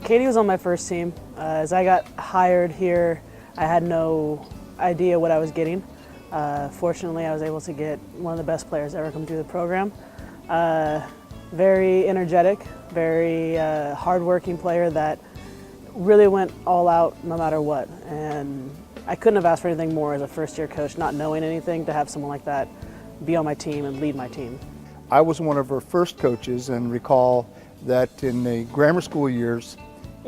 Katie was on my first team. As I got hired here, I had no idea what I was getting. Fortunately, I was able to get one of the best players ever come through the program. Very energetic, very hardworking player that really went all out no matter what. And I couldn't have asked for anything more as a first-year coach, not knowing anything, to have someone like that be on my team and lead my team. I was one of her first coaches, and recall that in the grammar school years,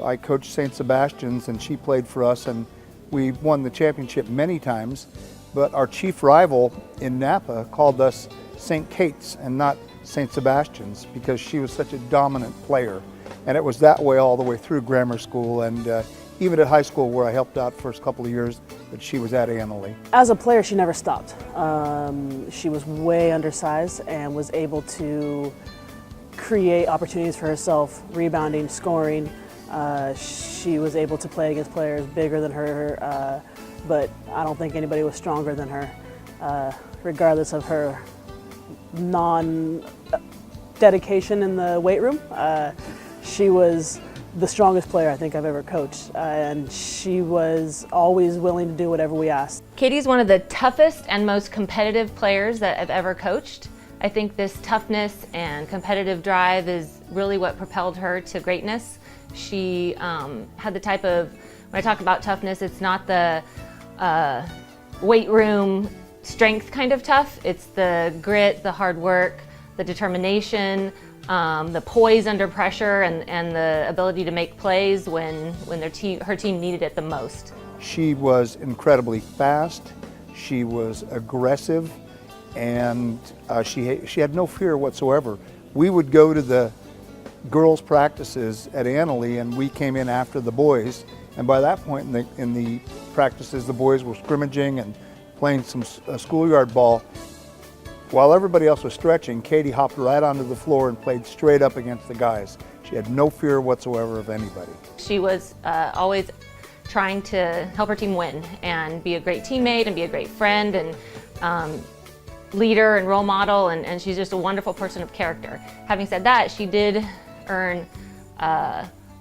I coached St. Sebastian's and she played for us, and we won the championship many times, but our chief rival in Napa called us St. Kate's and not St. Sebastian's because she was such a dominant player. And it was that way all the way through grammar school and even at high school where I helped out the first couple of years that she was at Annalee. As a player, she never stopped. She was way undersized and was able to create opportunities for herself, rebounding, scoring. She was able to play against players bigger than her, but I don't think anybody was stronger than her, regardless of her non-dedication in the weight room. She was the strongest player I think I've ever coached, and she was always willing to do whatever we asked. Katie's one of the toughest and most competitive players that I've ever coached. I think this toughness and competitive drive is really what propelled her to greatness. She had the type of, when I talk about toughness, it's not the weight room strength kind of tough. It's the grit, the hard work, the determination, the poise under pressure, and the ability to make plays when her team needed it the most. She was incredibly fast, she was aggressive, and she had no fear whatsoever. We would go to the girls' practices at Annalee and we came in after the boys, and by that point in the practices the boys were scrimmaging and playing some schoolyard ball. While everybody else was stretching, Katie hopped right onto the floor and played straight up against the guys. She had no fear whatsoever of anybody. She was always trying to help her team win and be a great teammate and be a great friend and leader and role model, and she's just a wonderful person of character. Having said that, she did earn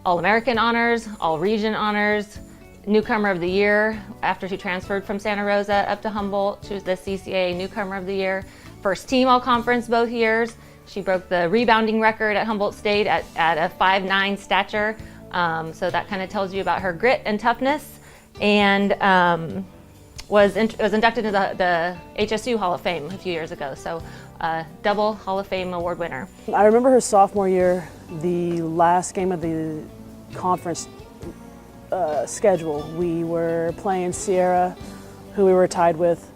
All-American honors, All-Region honors, Newcomer of the Year after she transferred from Santa Rosa up to Humboldt. She was the CCA Newcomer of the Year. First team All-Conference both years. She broke the rebounding record at Humboldt State at a 5'9" stature. So that kind of tells you about her grit and toughness. And was inducted into the HSU Hall of Fame a few years ago. So double Hall of Fame award winner. I remember her sophomore year, the last game of the conference schedule. We were playing Sierra, who we were tied with,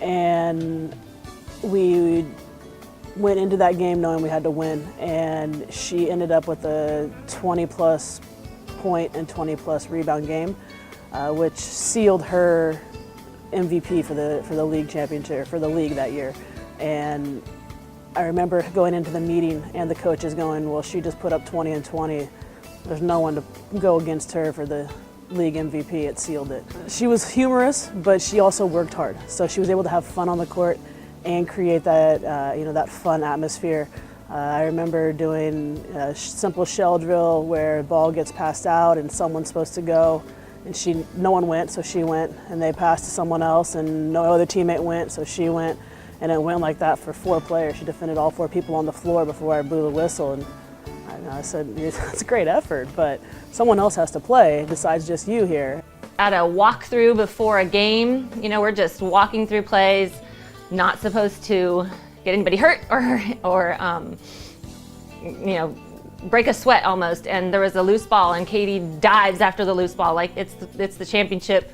and we went into that game knowing we had to win, and she ended up with a 20-plus point and 20-plus rebound game, which sealed her MVP for the league championship, for the league that year. And I remember going into the meeting and the coaches going, well, she just put up 20 and 20. There's no one to go against her for the league MVP. It sealed it. She was humorous, but she also worked hard. So she was able to have fun on the court and create that, that fun atmosphere. I remember doing a simple shell drill where the ball gets passed out and someone's supposed to go, and no one went, so she went, and they passed to someone else, and no other teammate went, so she went, and it went like that for 4 players. She defended all 4 people on the floor before I blew the whistle, and I said, it's a great effort, but someone else has to play besides just you here. At a walkthrough before a game, we're just walking through plays, not supposed to get anybody hurt or break a sweat almost. And there was a loose ball, and Katie dives after the loose ball like it's the championship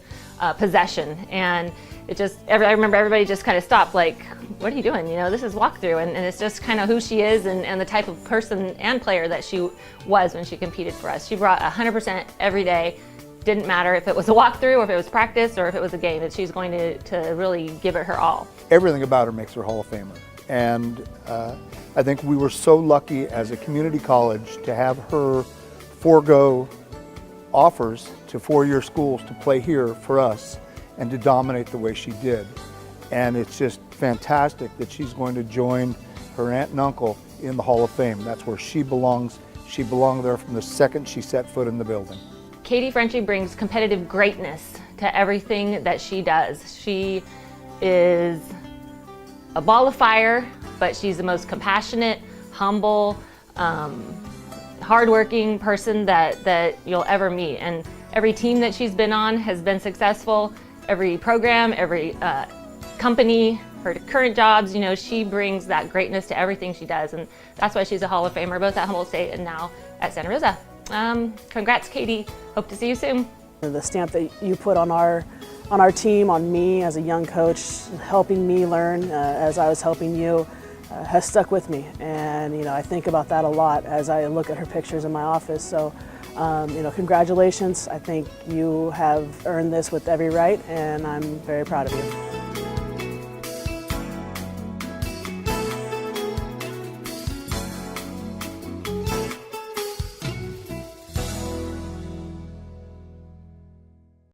possession. And I remember everybody just kind of stopped, like, what are you doing? This is walkthrough, and it's just kind of who she is and the type of person and player that she was when she competed for us. She brought 100% every day. Didn't matter if it was a walkthrough or if it was practice or if it was a game, that she's going to really give it her all. Everything about her makes her Hall of Famer. And I think we were so lucky as a community college to have her forego offers to 4-year schools to play here for us and to dominate the way she did. And it's just fantastic that she's going to join her aunt and uncle in the Hall of Fame. That's where she belongs. She belonged there from the second she set foot in the building. Katie Franci brings competitive greatness to everything that she does. She is a ball of fire, but she's the most compassionate, humble, hardworking person that you'll ever meet. And every team that she's been on has been successful. Every program, every company, her current jobs, you know, she brings that greatness to everything she does. And that's why she's a Hall of Famer, both at Humboldt State and now at Santa Rosa. Congrats, Katie. Hope to see you soon. The stamp that you put on our team, on me as a young coach, helping me learn as I was helping you, has stuck with me. And you know, I think about that a lot as I look at her pictures in my office. So, you know, congratulations. I think you have earned this with every right, and I'm very proud of you.